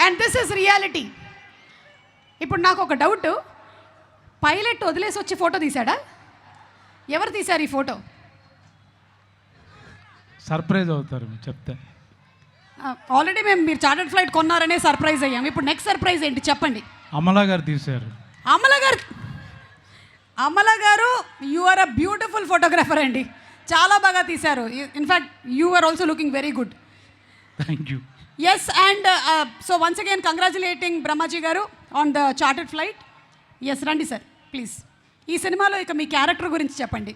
And this is reality. ఇప్పుడు నాకు ఒక డౌట్, పైలట్ వదిలేసి వచ్చి ఫోటో తీశాడా? ఎవరు తీశారు ఈ ఫోటో? సర్ప్రైజ్ అవుతారు చెప్తే. ఆల్రెడీ మీరు చార్టర్డ్ ఫ్లైట్ కొన్నారనే సర్ప్రైజ్ అయ్యాం. ఇప్పుడు నెక్స్ట్ సర్ప్రైజ్ ఏంటి చెప్పండి. అమలా గారు తీశారు. Amala garu you are a beautiful photographer అండి, చాలా బాగా తీశారు. In fact you are also looking very good. Thank you. Yes, and so once again congratulating Brahmaji garu on the chartered flight. Yes, రండి సార్ ప్లీజ్. ఈ సినిమాలో ఇక మీ క్యారెక్టర్ గురించి చెప్పండి.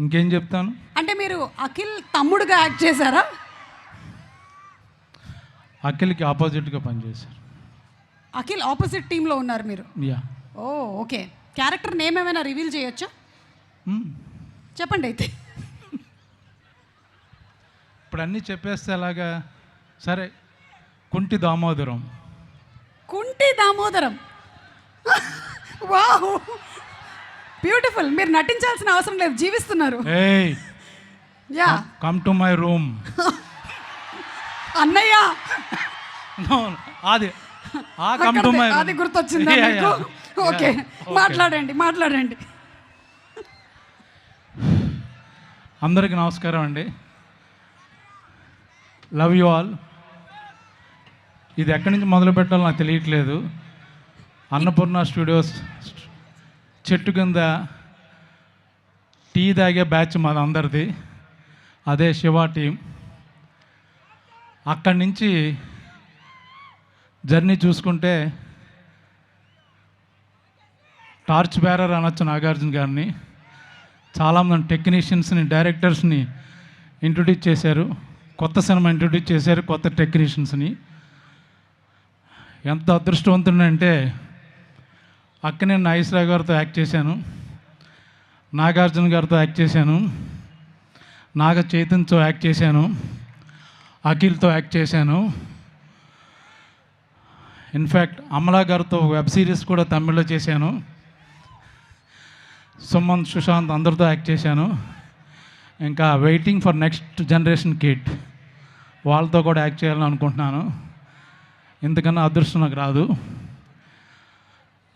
ఇంకేం చెప్తాను అంటే మీరు అఖిల్ తమ్ముడుగా యాక్ట్ చేశారా? అఖిల్కి ఆపోజిట్గా పనిచేశారు. అఖిల్ ఆపోజిట్ టీంలో ఉన్నారు మీరు? యా. ఓ ఓకే. క్యారెక్టర్ నేమ్ ఏమైనా రివీల్ చేయొచ్చా? చెప్పండి అయితే. ఇప్పుడు అన్నీ చెప్పేస్తే అలాగా. సరే, కుంటి దామోదరం. కుంటి దామోదరం, వావ్ బ్యూటిఫుల్. మీరు నటించాల్సిన అవసరం లేదు, జీవిస్తున్నారు. ఏయ్, yeah, come to my room. అన్నయ్య అది కమ్ టు మై రూమ్, అది గుర్తొచ్చిందా మీకు? ఓకే, మాట్లాడండి. అందరికీ నమస్కారం అండి. Love you all. ఇది ఎక్కడి నుంచి మొదలు పెట్టాలో నాకు తెలియట్లేదు. అన్నపూర్ణ స్టూడియోస్ చెట్టు కింద టీ తాగే బ్యాచ్ మాది అందరిది, అదే శివ టీం. అక్కడి నుంచి జర్నీ చూసుకుంటే టార్చ్ బేరర్ అనొచ్చు నాగార్జున గారిని. చాలామంది టెక్నీషియన్స్ని, డైరెక్టర్స్ని ఇంట్రొడ్యూస్ చేశారు, కొత్త సినిమా ఇంట్రొడ్యూస్ చేశారు, కొత్త టెక్నీషియన్స్ని. ఎంత అదృష్టవంతుడంటే అక్కినేని నాగేశ్వరరావు గారితో యాక్ట్ చేశాను, నాగార్జున గారితో యాక్ట్ చేశాను, నాగ చైతన్యతో యాక్ట్ చేశాను, అఖిల్తో యాక్ట్ చేశాను. ఇన్ఫ్యాక్ట్ అమలా గారితో వెబ్ సిరీస్ కూడా తమిళ్లో చేశాను. సుమన్, సుశాంత్ అందరితో యాక్ట్ చేశాను. ఇంకా waiting for next generation kid, వాళ్ళతో కూడా యాక్ట్ చేయాలని అనుకుంటున్నాను. ఎందుకన్నా అదృష్టం నాకు రాదు.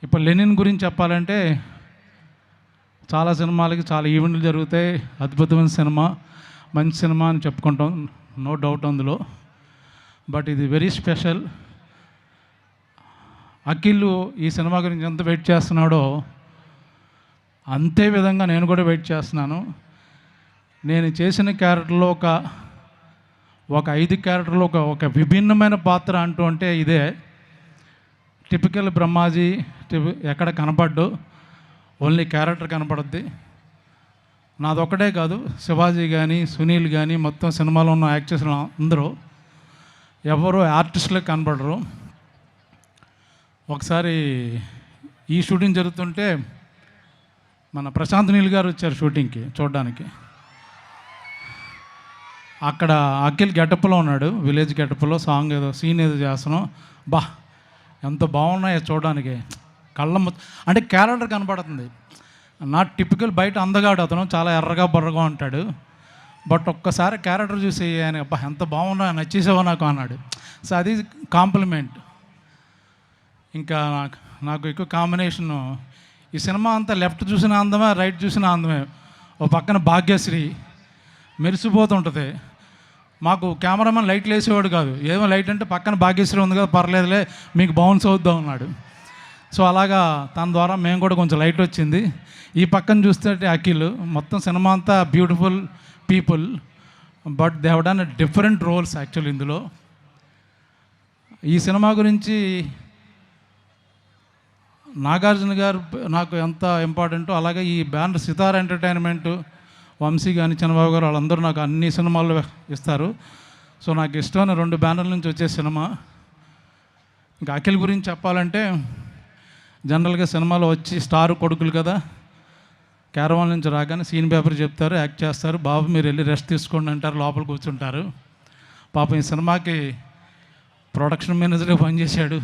ఇప్పుడు లెనిన్ గురించి చెప్పాలంటే చాలా సినిమాలకి చాలా ఈవెంట్లు జరుగుతాయి. అద్భుతమైన సినిమా, మంచి సినిమా అని చెప్పుకుంటాం, నో డౌట్ అందులో. బట్ ఇది వెరీ స్పెషల్. అఖిల్ ఈ సినిమా గురించి ఎంత వెయిట్ చేస్తున్నాడో అంతే విధంగా నేను కూడా వెయిట్ చేస్తున్నాను. నేను చేసిన క్యారెక్టర్లో ఒక 5 క్యారెక్టర్లో ఒక విభిన్నమైన పాత్ర అంటూ అంటే ఇదే. టిపికల్ బ్రహ్మాజీ ఎక్కడ కనపడ్డు, ఓన్లీ క్యారెక్టర్ కనపడుద్ది. నాదొక్కటే కాదు, శివాజీ కానీ, సునీల్ కానీ, మొత్తం సినిమాలో ఉన్న యాక్టర్స్ అందరూ ఎవరు ఆర్టిస్టులకు కనపడరు. ఒకసారి ఈ షూటింగ్ జరుగుతుంటే మన ప్రశాంత్ నీల్ గారు వచ్చారు షూటింగ్కి చూడడానికి. అక్కడ అఖిల్ గెటప్లో ఉన్నాడు, విలేజ్ గెటప్లో. సాంగ్ ఏదో సీన్ ఏదో చేస్తున్నాం, ఎంత బాగున్నాయో చూడడానికి. అంటే క్యారెక్టర్ కనపడుతుంది. నాట్ టిపికల్ బయట అందగాడు అతను, చాలా ఎర్రగా బొర్రగా ఉంటాడు. బట్ ఒక్కసారి క్యారెక్టర్ చూసి ఆయన ఎంత బాగున్నా, నచ్చేసావో నాకు అన్నాడు. సో అది కాంప్లిమెంట్. ఇంకా నాకు ఎక్కువ కాంబినేషను ఈ సినిమా అంతా లెఫ్ట్ చూసిన అందమే, రైట్ చూసిన అందమే. ఓ పక్కన భాగ్యశ్రీ మెరిసిపోతుంటుంది. మాకు కెమెరామెన్ లైట్లు వేసేవాడు కాదు, ఏమో లైట్ అంటే పక్కన భాగ్యశ్రీ ఉంది కదా, పర్లేదులే మీకు బౌన్స్ అవుద్దాం అన్నాడు. సో అలాగా తన ద్వారా మేము కూడా కొంచెం లైట్ వచ్చింది. ఈ పక్కన చూస్తే అఖిల్, మొత్తం సినిమా అంతా beautiful people, but they have done different roles actual ఇందులో. ఈ సినిమా గురించి నాగార్జున గారు నాకు ఎంత ఇంపార్టెంటో, అలాగే ఈ బ్యానర్ సితార్ ఎంటర్టైన్మెంట్, వంశీ కానీ, చంద్రబాబు గారు వాళ్ళందరూ నాకు అన్ని సినిమాల్లో ఇస్తారు. సో నాకు ఇష్టమైన 2 బ్యానర్ల నుంచి వచ్చే సినిమా. ఇంకా అఖిల్ గురించి చెప్పాలంటే జనరల్గా సినిమాలో వచ్చి స్టార్ కొడుకులు కదా, క్యారవాన్ నుంచి రాగానే సీన్ పేపర్ చెప్తారు, యాక్ట్ చేస్తారు, బాబు మీరు వెళ్ళి రెస్ట్ తీసుకోండి అంటారు, లోపల కూర్చుంటారు. పాపం ఈ సినిమాకి ప్రొడక్షన్ మేనేజర్గా పనిచేశాడు,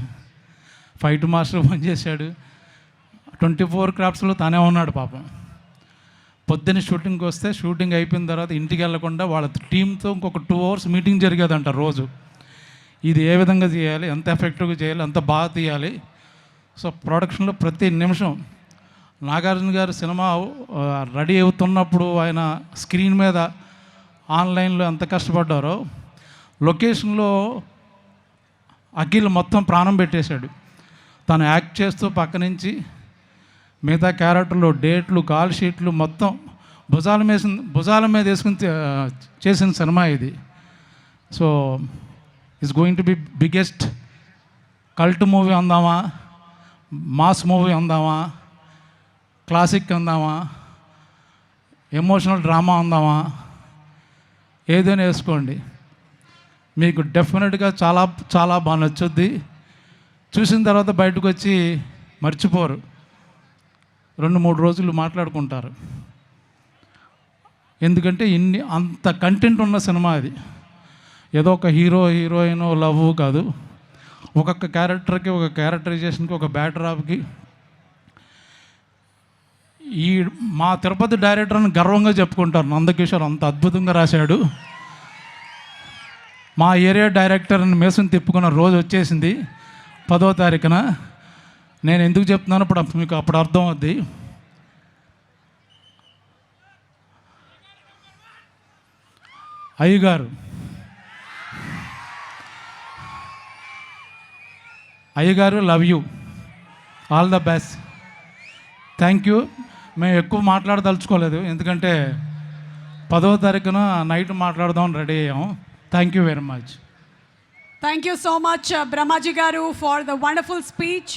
ఫైట్ మాస్టర్ పనిచేశాడు, 24 క్రాఫ్ట్స్లో తానే ఉన్నాడు పాపం. పొద్దున్న షూటింగ్కి వస్తే షూటింగ్ అయిపోయిన తర్వాత ఇంటికి వెళ్లకుండా వాళ్ళ టీంతో ఇంకొక 2 hours మీటింగ్ జరిగేదంట రోజు. ఇది ఏ విధంగా చేయాలి, ఎంత ఎఫెక్టివ్గా చేయాలి, ఎంత బాగా తీయాలి. సో ప్రొడక్షన్లో ప్రతి నిమిషం నాగార్జున గారు సినిమా రెడీ అవుతున్నప్పుడు ఆయన స్క్రీన్ మీద ఆన్లైన్లో ఎంత కష్టపడ్డారో, లొకేషన్లో అఖిల్ మొత్తం ప్రాణం పెట్టేశాడు. తను యాక్ట్ చేస్తూ పక్క నుంచి మిగతా క్యారెక్టర్లు, డేట్లు, కాల్ షీట్లు మొత్తం భుజాల మీద వేసుకుని చేసిన సినిమా ఇది. So it's going to be biggest cult movie అందామా, మాస్ మూవీ అందామా, క్లాసిక్ అందామా, ఎమోషనల్ డ్రామా అందామా, ఏదైనా వేసుకోండి, మీకు డెఫినెట్గా చాలా చాలా బాగా నచ్చుద్ది. చూసిన తర్వాత బయటకు వచ్చి మర్చిపోరు, 2-3 రోజులు మాట్లాడుకుంటారు. ఎందుకంటే అంత కంటెంట్ ఉన్న సినిమా అది. ఏదో ఒక హీరోయిన్ లవ్ కాదు, ఒక్కొక్క క్యారెక్టర్కి, ఒక క్యారెక్టరైజేషన్కి, ఒక బ్యాక్డ్రాప్కి. మా తిరుపతి డైరెక్టర్ అని గర్వంగా చెప్పుకుంటారు. నందకిషోర్ అంత అద్భుతంగా రాశాడు. మా ఏరియా డైరెక్టర్ని మేసం తిప్పుకున్న రోజు వచ్చేసింది 10వ తారీఖున. నేను ఎందుకు చెప్తున్నాను మీకు అప్పుడు అర్థం అవుద్ది. అయ్యగారు love you, all the best, thank you. మేము ఎక్కువ మాట్లాడదలుచుకోలేదు, ఎందుకంటే 10వ తారీఖున నైట్ మాట్లాడదామని రెడీ అయ్యాము. Thank you very much. Thank you so much, Brahmaji Garu, for the wonderful speech.